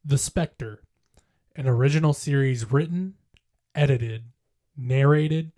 The Spector, an original series written, edited, narrated,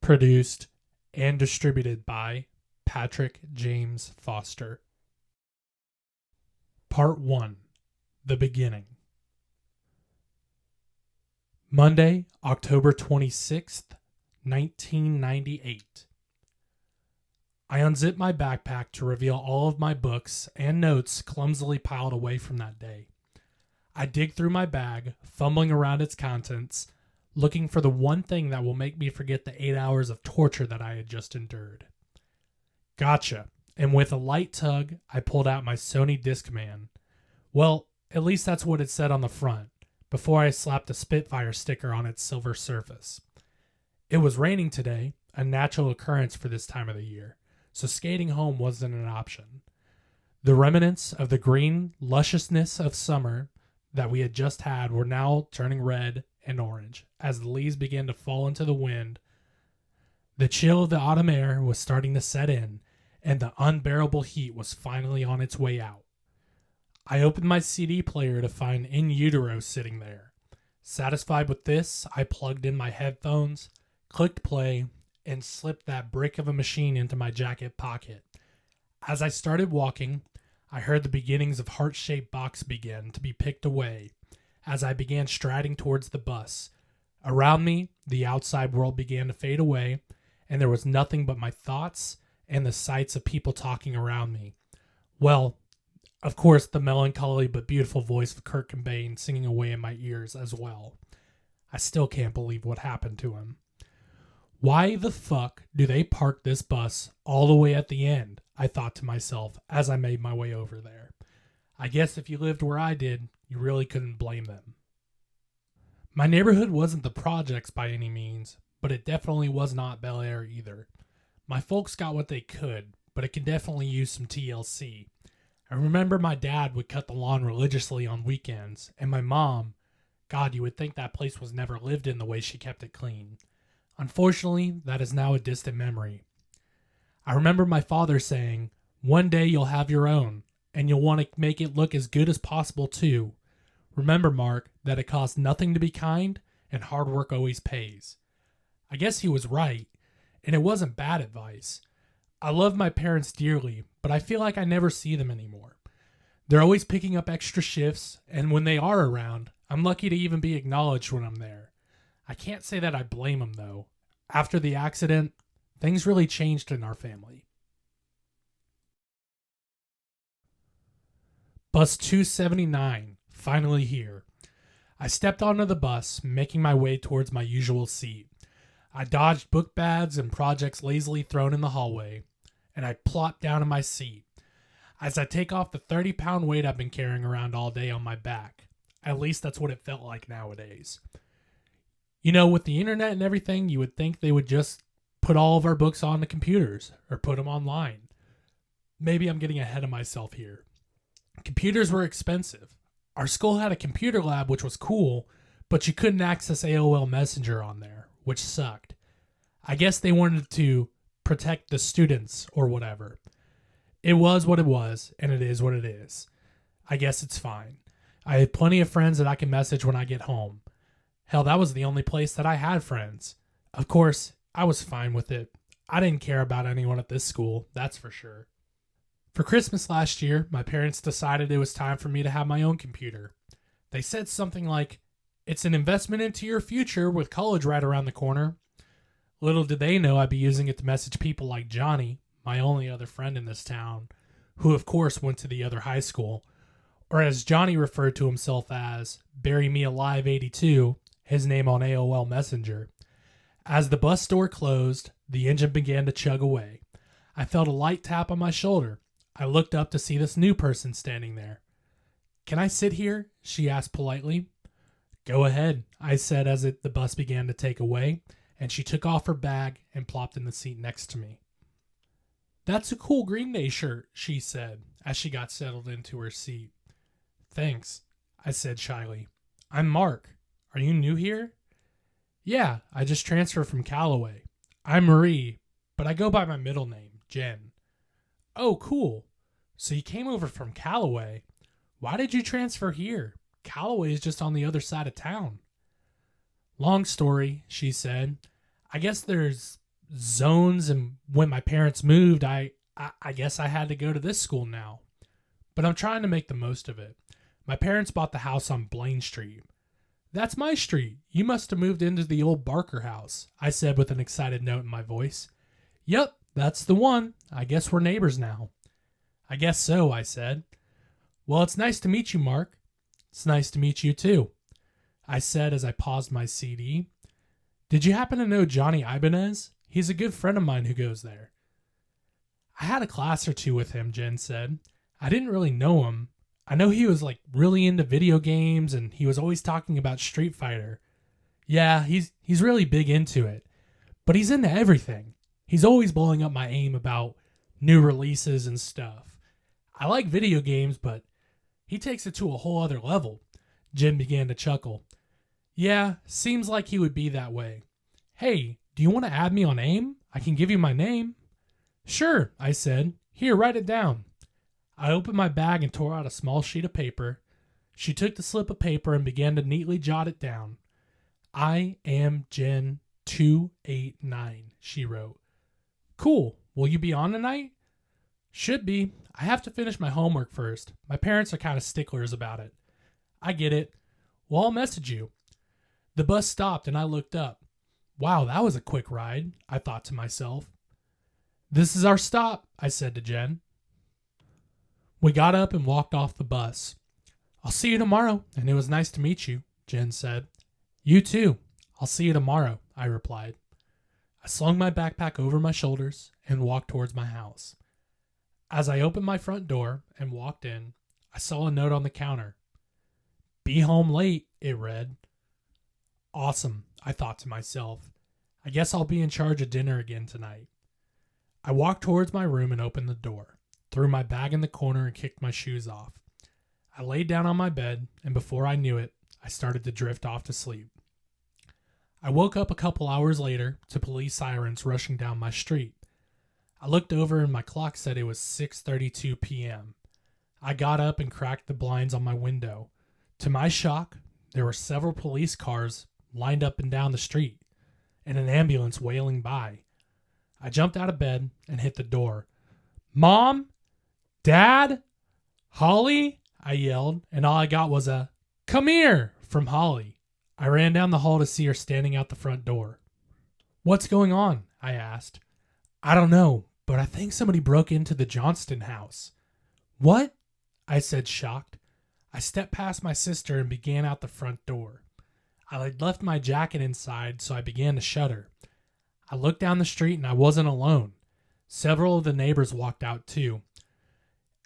produced, and distributed by Patrick James Foster. Part 1. The Beginning. Monday, October 26th, 1998. I unzip my backpack to reveal all of my books and notes clumsily piled away from that day. I dig through my bag, fumbling around its contents, looking for the one thing that will make me forget the 8 hours of torture that I had just endured. Gotcha. And with a light tug, I pulled out my Sony Discman. Well, at least that's what it said on the front, before I slapped a Spitfire sticker on its silver surface. It was raining today, a natural occurrence for this time of the year, so skating home wasn't an option. The remnants of the green lusciousness of summer that we had just had were now turning red and orange as the leaves began to fall into the wind. The chill of the autumn air was starting to set in, and the unbearable heat was finally on its way out. I opened my CD player to find In Utero sitting there. Satisfied with this, I plugged in my headphones, clicked play, and slipped that brick of a machine into my jacket pocket. As I started walking, I heard the beginnings of heart-shaped box begin to be picked away as I began striding towards the bus. Around me, the outside world began to fade away, and there was nothing but my thoughts and the sights of people talking around me. Well, of course, the melancholy but beautiful voice of Kurt Cobain singing away in my ears as well. I still can't believe what happened to him. Why the fuck do they park this bus all the way at the end? I thought to myself as I made my way over there. I guess if you lived where I did, you really couldn't blame them. My neighborhood wasn't the projects by any means, but it definitely was not Bel Air either. My folks got what they could, but it could definitely use some TLC. I remember my dad would cut the lawn religiously on weekends, and my mom, God, you would think that place was never lived in the way she kept it clean. Unfortunately, that is now a distant memory. I remember my father saying, "One day you'll have your own, and you'll want to make it look as good as possible too. Remember, Mark, that it costs nothing to be kind, and hard work always pays." I guess he was right, and it wasn't bad advice. I love my parents dearly, but I feel like I never see them anymore. They're always picking up extra shifts, and when they are around, I'm lucky to even be acknowledged when I'm there. I can't say that I blame them, though. After the accident, things really changed in our family. Bus 279, finally here. I stepped onto the bus, making my way towards my usual seat. I dodged book bags and projects lazily thrown in the hallway, and I plopped down in my seat. As I take off the 30-pound weight I've been carrying around all day on my back. At least that's what it felt like nowadays. You know, with the internet and everything, you would think they would just put all of our books on the computers or put them online. Maybe I'm getting ahead of myself here. Computers were expensive. Our school had a computer lab, which was cool, but you couldn't access AOL Messenger on there, which sucked. I guess they wanted to protect the students or whatever. It was what it was, and it is what it is. I guess it's fine. I have plenty of friends that I can message when I get home. Hell, that was the only place that I had friends. Of course, I was fine with it. I didn't care about anyone at this school, that's for sure. For Christmas last year, my parents decided it was time for me to have my own computer. They said something like, "It's an investment into your future with college right around the corner." Little did they know I'd be using it to message people like Johnny, my only other friend in this town, who of course went to the other high school, or as Johnny referred to himself as, "Bury Me Alive 82, his name on AOL Messenger. As the bus door closed, the engine began to chug away. I felt a light tap on my shoulder. I looked up to see this new person standing there. "Can I sit here?" she asked politely. "Go ahead," I said as the bus began to take away, and she took off her bag and plopped in the seat next to me. "That's a cool Green Day shirt," she said as she got settled into her seat. "Thanks," I said shyly. "I'm Mark. Are you new here?" "Yeah, I just transferred from Callaway. I'm Marie, but I go by my middle name, Jen." "Oh, cool. So you came over from Callaway. Why did you transfer here?" Callaway is just on the other side of town. Long story, she said. I guess there's zones, and when my parents moved, I guess I had to go to this school now. But I'm trying to make the most of it. My parents bought the house on Blaine Street. That's my street. You must have moved into the old Barker house, I said with an excited note in my voice. Yep, that's the one. I guess we're neighbors now. I guess so, I said. Well, it's nice to meet you, Mark. It's nice to meet you too, I said as I paused my CD. Did you happen to know Johnny Ibanez? He's a good friend of mine who goes there. I had a class or two with him, Jen said. I didn't really know him. I know he was like really into video games, and he was always talking about Street Fighter. Yeah, he's really big into it. But he's into everything. He's always blowing up my aim about new releases and stuff. I like video games, but he takes it to a whole other level. Jen began to chuckle. Yeah, seems like he would be that way. Hey, do you want to add me on AIM? I can give you my name. Sure, I said. Here, write it down. I opened my bag and tore out a small sheet of paper. She took the slip of paper and began to neatly jot it down. I am Jen 289, she wrote. Cool. Will you be on tonight? Should be. I have to finish my homework first. My parents are kind of sticklers about it. I get it. Well, I'll message you. The bus stopped and I looked up. Wow, that was a quick ride, I thought to myself. This is our stop, I said to Jen. We got up and walked off the bus. I'll see you tomorrow, and it was nice to meet you, Jen said. You too. I'll see you tomorrow, I replied. I slung my backpack over my shoulders and walked towards my house. As I opened my front door and walked in, I saw a note on the counter. Be home late, it read. Awesome, I thought to myself. I guess I'll be in charge of dinner again tonight. I walked towards my room and opened the door, threw my bag in the corner and kicked my shoes off. I laid down on my bed, and before I knew it, I started to drift off to sleep. I woke up a couple hours later to police sirens rushing down my street. I looked over and my clock said it was 6:32 p.m. I got up and cracked the blinds on my window. To my shock, there were several police cars lined up and down the street, and an ambulance wailing by. I jumped out of bed and hit the door. Mom? Dad? Holly? I yelled, and all I got was a, "Come here!" from Holly. I ran down the hall to see her standing out the front door. What's going on? I asked. I don't know, but I think somebody broke into the Johnston house. What? I said, shocked. I stepped past my sister and began out the front door. I had left my jacket inside, so I began to shudder. I looked down the street and I wasn't alone. Several of the neighbors walked out too.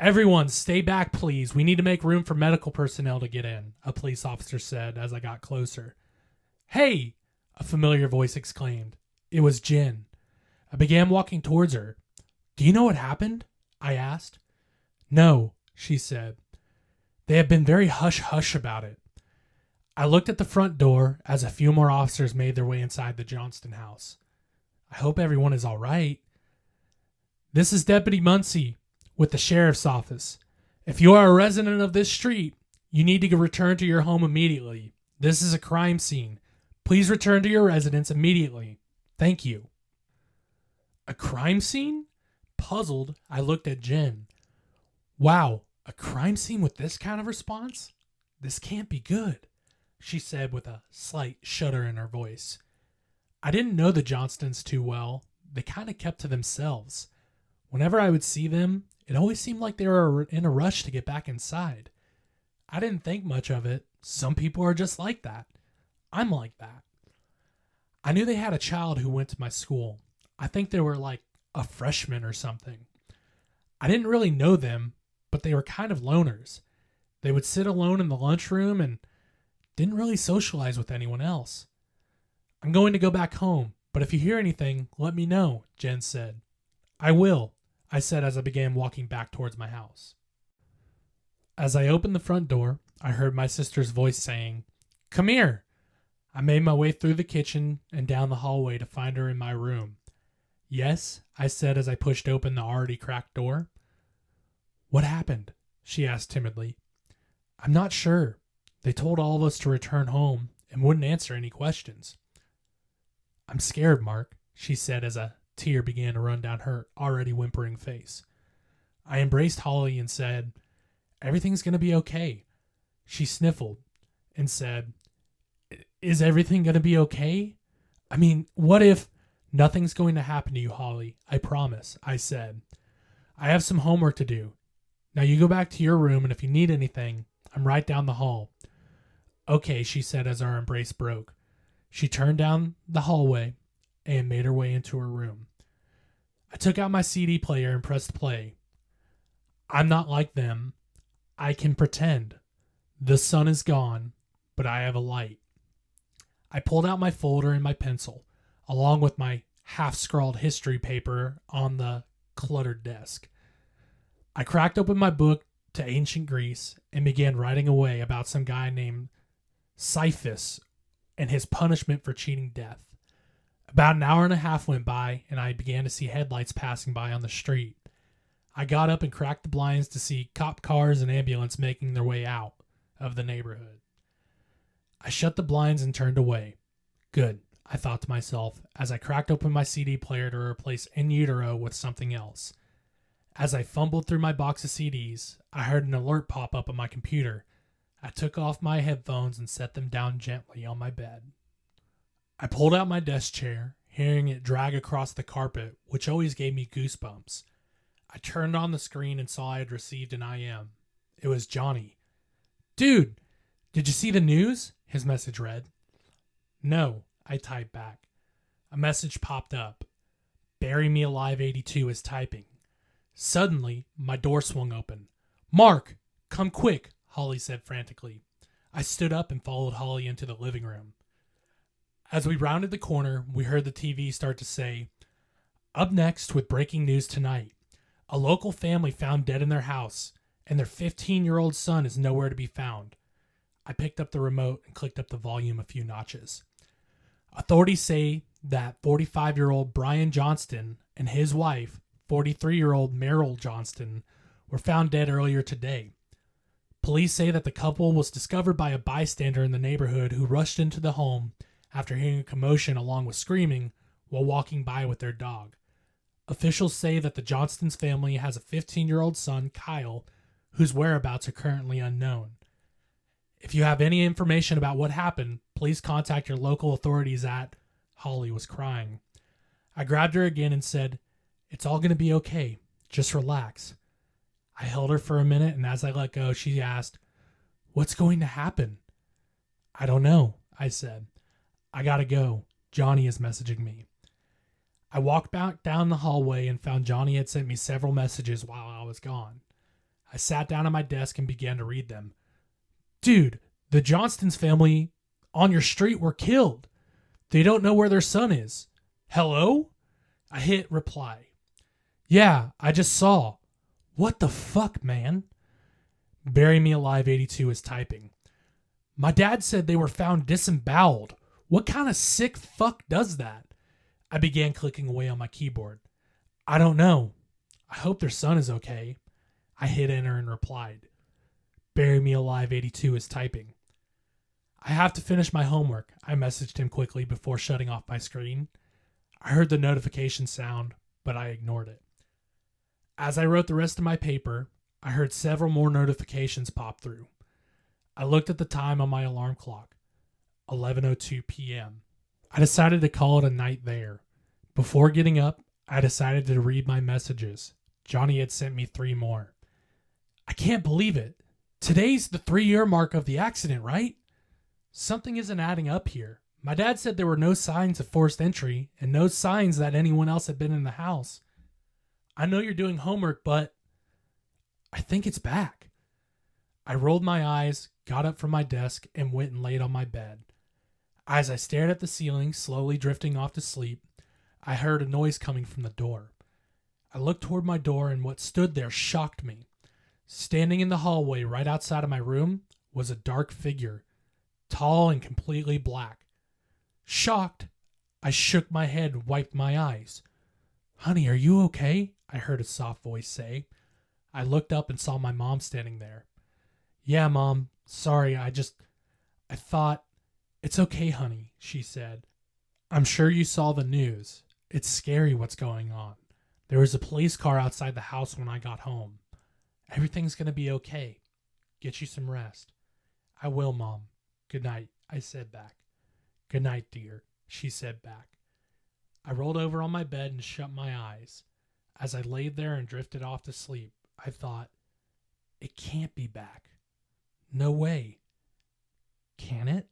Everyone, stay back, please. We need to make room for medical personnel to get in, a police officer said as I got closer. Hey, a familiar voice exclaimed. It was Jen. I began walking towards her. Do you know what happened? I asked. No, she said. They have been very hush-hush about it. I looked at the front door as a few more officers made their way inside the Johnston house. I hope everyone is all right. This is Deputy Muncie with the sheriff's office. If you are a resident of this street, you need to return to your home immediately. This is a crime scene. Please return to your residence immediately. Thank you. A crime scene? Puzzled, I looked at Jen. Wow, a crime scene with this kind of response? This can't be good, she said with a slight shudder in her voice. I didn't know the Johnstons too well. They kind of kept to themselves. Whenever I would see them, it always seemed like they were in a rush to get back inside. I didn't think much of it. Some people are just like that. I'm like that. I knew they had a child who went to my school. I think they were like a freshman or something. I didn't really know them, but they were kind of loners. They would sit alone in the lunchroom and didn't really socialize with anyone else. I'm going to go back home, but if you hear anything, let me know, Jen said. I will, I said as I began walking back towards my house. As I opened the front door, I heard my sister's voice saying, Come here. I made my way through the kitchen and down the hallway to find her in my room. Yes, I said as I pushed open the already cracked door. What happened? She asked timidly. I'm not sure. They told all of us to return home and wouldn't answer any questions. I'm scared, Mark, she said as a tear began to run down her already whimpering face. I embraced Holly and said, everything's going to be okay. She sniffled and said, is everything going to be okay? I mean, what if... Nothing's going to happen to you, Holly. I promise, I said. I have some homework to do. Now you go back to your room, and if you need anything, I'm right down the hall. Okay, she said as our embrace broke. She turned down the hallway and made her way into her room. I took out my CD player and pressed play. I'm not like them. I can pretend. The sun is gone, but I have a light. I pulled out my folder and my pencil, along with my half-scrawled history paper on the cluttered desk. I cracked open my book to ancient Greece and began writing away about some guy named Sisyphus and his punishment for cheating death. About an hour and a half went by, and I began to see headlights passing by on the street. I got up and cracked the blinds to see cop cars and ambulance making their way out of the neighborhood. I shut the blinds and turned away. Good, I thought to myself as I cracked open my CD player to replace In Utero with something else. As I fumbled through my box of CDs, I heard an alert pop up on my computer. I took off my headphones and set them down gently on my bed. I pulled out my desk chair, hearing it drag across the carpet, which always gave me goosebumps. I turned on the screen and saw I had received an IM. It was Johnny. Dude, did you see the news? His message read. No, I typed back. A message popped up. Bury Me Alive 82 is typing. Suddenly, my door swung open. Mark, come quick, Holly said frantically. I stood up and followed Holly into the living room. As we rounded the corner, we heard the TV start to say, up next with breaking news tonight. A local family found dead in their house, and their 15-year-old son is nowhere to be found. I picked up the remote and clicked up the volume a few notches. Authorities say that 45-year-old Brian Johnston and his wife, 43-year-old Merrill Johnston, were found dead earlier today. Police say that the couple was discovered by a bystander in the neighborhood who rushed into the home after hearing a commotion along with screaming while walking by with their dog. Officials say that the Johnston's family has a 15-year-old son, Kyle, whose whereabouts are currently unknown. If you have any information about what happened, please contact your local authorities at... Holly was crying. I grabbed her again and said, it's all going to be okay. Just relax. I held her for a minute, and as I let go, she asked, what's going to happen? I don't know, I said. I gotta go. Johnny is messaging me. I walked back down the hallway and found Johnny had sent me several messages while I was gone. I sat down at my desk and began to read them. Dude, the Johnston's family on your street were killed. They don't know where their son is. Hello? I hit reply. Yeah, I just saw. What the fuck, man? Bury Me Alive 82 is typing. My dad said they were found disemboweled. What kind of sick fuck does that? I began clicking away on my keyboard. I don't know. I hope their son is okay. I hit enter and replied. Bury Me Alive 82 is typing. I have to finish my homework, I messaged him quickly before shutting off my screen. I heard the notification sound, but I ignored it. As I wrote the rest of my paper, I heard several more notifications pop through. I looked at the time on my alarm clock. 11:02 p.m. I decided to call it a night there. Before getting up, I decided to read my messages. Johnny had sent me 3 more. I can't believe it. Today's the 3-year mark of the accident, right? Something isn't adding up here. My dad said there were no signs of forced entry and no signs that anyone else had been in the house. I know you're doing homework, but I think it's back. I rolled my eyes, got up from my desk, and went and laid on my bed. As I stared at the ceiling, slowly drifting off to sleep, I heard a noise coming from the door. I looked toward my door, and what stood there shocked me. Standing in the hallway right outside of my room was a dark figure, tall and completely black. Shocked, I shook my head and wiped my eyes. Honey, are you okay? I heard a soft voice say. I looked up and saw my mom standing there. Yeah, Mom. Sorry, I I thought, "It's okay, honey," she said. "I'm sure you saw the news. It's scary what's going on. There was a police car outside the house when I got home. Everything's going to be okay. Get you some rest." "I will, Mom. Good night," I said back. "Good night, dear," she said back. I rolled over on my bed and shut my eyes. As I laid there and drifted off to sleep, I thought, it can't be back. No way. Can it?